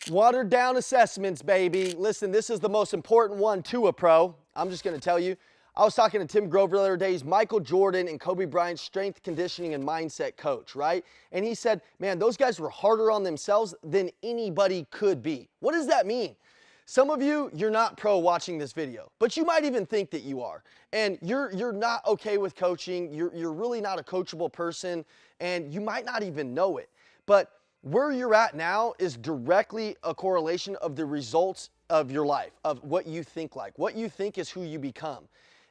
Watered down assessments, baby. Listen, this is the most important one to a pro. I'm just going to tell you. I was talking to Tim Grover the other day. He's Michael Jordan and Kobe Bryant's strength, conditioning, and mindset coach, right? And he said, man, those guys were harder on themselves than anybody could be. What does that mean? Some of you, you're not pro watching this video, but you might even think that you are. And you're not okay with coaching. You're really not a coachable person, and you might not even know it. But where you're at now is directly a correlation of the results of your life, of what you think like. What you think is who you become.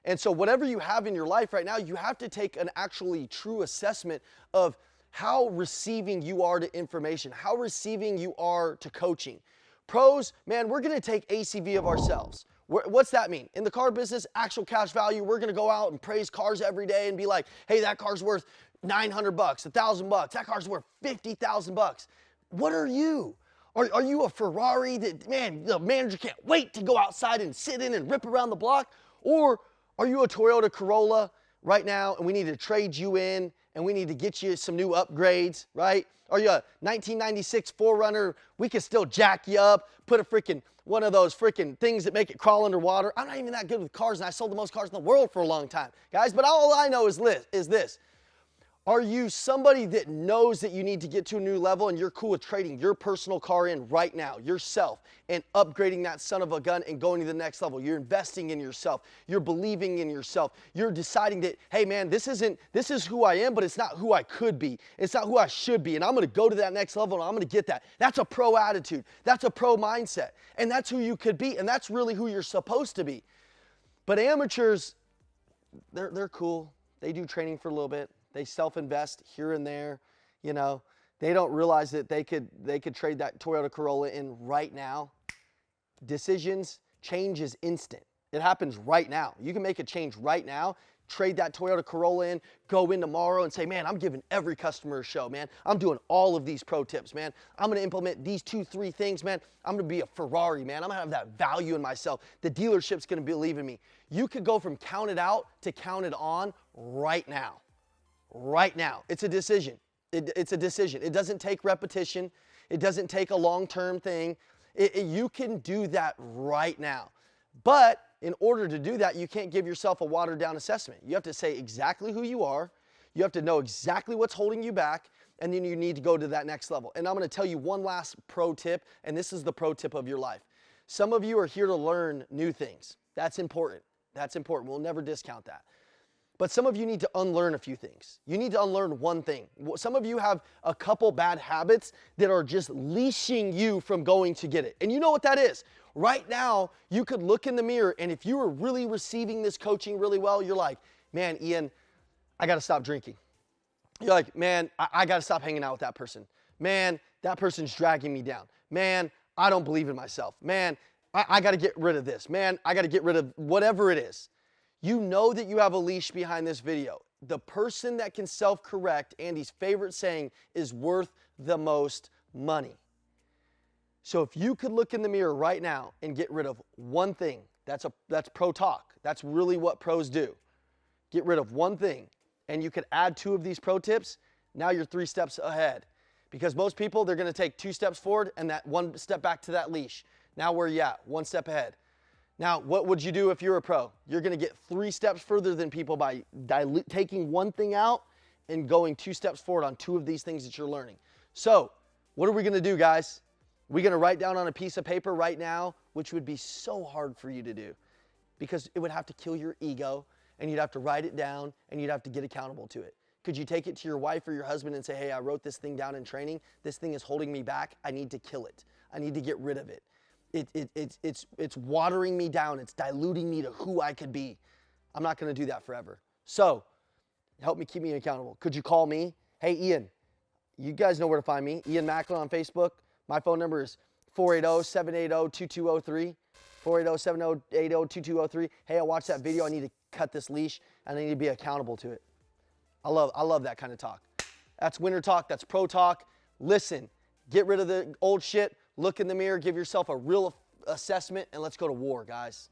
And so whatever you have in your life right now, you have to take an actually true assessment of how receiving you are to information, how receiving you are to coaching. Pros, man, we're going to take ACV of ourselves. What's that mean? In the car business, actual cash value, we're going to go out and praise cars every day and be like, hey, that car's worth $900, $1,000. That car's worth $50,000. What are you? Are you a Ferrari that, man, the manager can't wait to go outside and sit in and rip around the block? Or are you a Toyota Corolla right now and we need to trade you in and we need to get you some new upgrades, right? Are you a 1996 4Runner? We can still jack you up, put a freaking one of those freaking things that make it crawl underwater. I'm not even that good with cars, and I sold the most cars in the world for a long time, guys. But all I know is this. Are you somebody that knows that you need to get to a new level and you're cool with trading your personal car in right now, yourself, and upgrading that son of a gun and going to the next level? You're investing in yourself. You're believing in yourself. You're deciding that, hey man, this is who I am, but it's not who I could be. It's not who I should be. And I'm going to go to that next level and I'm going to get that. That's a pro attitude. That's a pro mindset. And that's who you could be. And that's really who you're supposed to be. But amateurs, they're cool. They do training for a little bit. They self-invest here and there, you know. They don't realize that they could trade that Toyota Corolla in right now. Decisions, change is instant. It happens right now. You can make a change right now, trade that Toyota Corolla in, go in tomorrow and say, man, I'm giving every customer a show, man. I'm doing all of these pro tips, man. I'm going to implement these 2-3 things, man. I'm going to be a Ferrari, man. I'm going to have that value in myself. The dealership's going to believe in me. You could go from counted out to counted on right now. Right now. It's a decision. It's a decision. It doesn't take repetition. It doesn't take a long-term thing. You can do that right now. But in order to do that, you can't give yourself a watered-down assessment. You have to say exactly who you are. You have to know exactly what's holding you back, and then you need to go to that next level. And I'm going to tell you one last pro tip, and this is the pro tip of your life. Some of you are here to learn new things. That's important. That's important. We'll never discount that. But some of you need to unlearn a few things. You need to unlearn one thing. Some of you have a couple bad habits that are just leashing you from going to get it. And you know what that is. Right now, you could look in the mirror, and if you were really receiving this coaching really well, you're like, man, Ian, I got to stop drinking. You're like, man, I got to stop hanging out with that person. Man, that person's dragging me down. Man, I don't believe in myself. Man, I got to get rid of this. Man, I got to get rid of whatever it is. You know that you have a leash behind this video. The person that can self-correct, Andy's favorite saying, is worth the most money. So if you could look in the mirror right now and get rid of one thing, that's pro talk. That's really what pros do. Get rid of one thing, and you could add 2 of these pro tips, now you're 3 steps ahead. Because most people, they're going to take 2 steps forward and that 1 step back to that leash. Now where are you at? 1 step ahead. Now, what would you do if you're a pro? You're going to get 3 steps further than people by taking one thing out and going 2 steps forward on 2 of these things that you're learning. So, what are we going to do, guys? We're going to write down on a piece of paper right now, which would be so hard for you to do because it would have to kill your ego, and you'd have to write it down, and you'd have to get accountable to it. Could you take it to your wife or your husband and say, hey, I wrote this thing down in training. This thing is holding me back. I need to kill it. I need to get rid of it. It's watering me down. It's diluting me to who I could be. I'm not going to do that forever. So help me, keep me accountable. Could you call me? Hey, Ian, you guys know where to find me. Ian Macklin on Facebook. My phone number is 480-780-2203. 480-780-2203. Hey, I watched that video. I need to cut this leash, and I need to be accountable to it. I love that kind of talk. That's winner talk. That's pro talk. Listen, get rid of the old shit. Look in the mirror, give yourself a real assessment, and let's go to war, guys.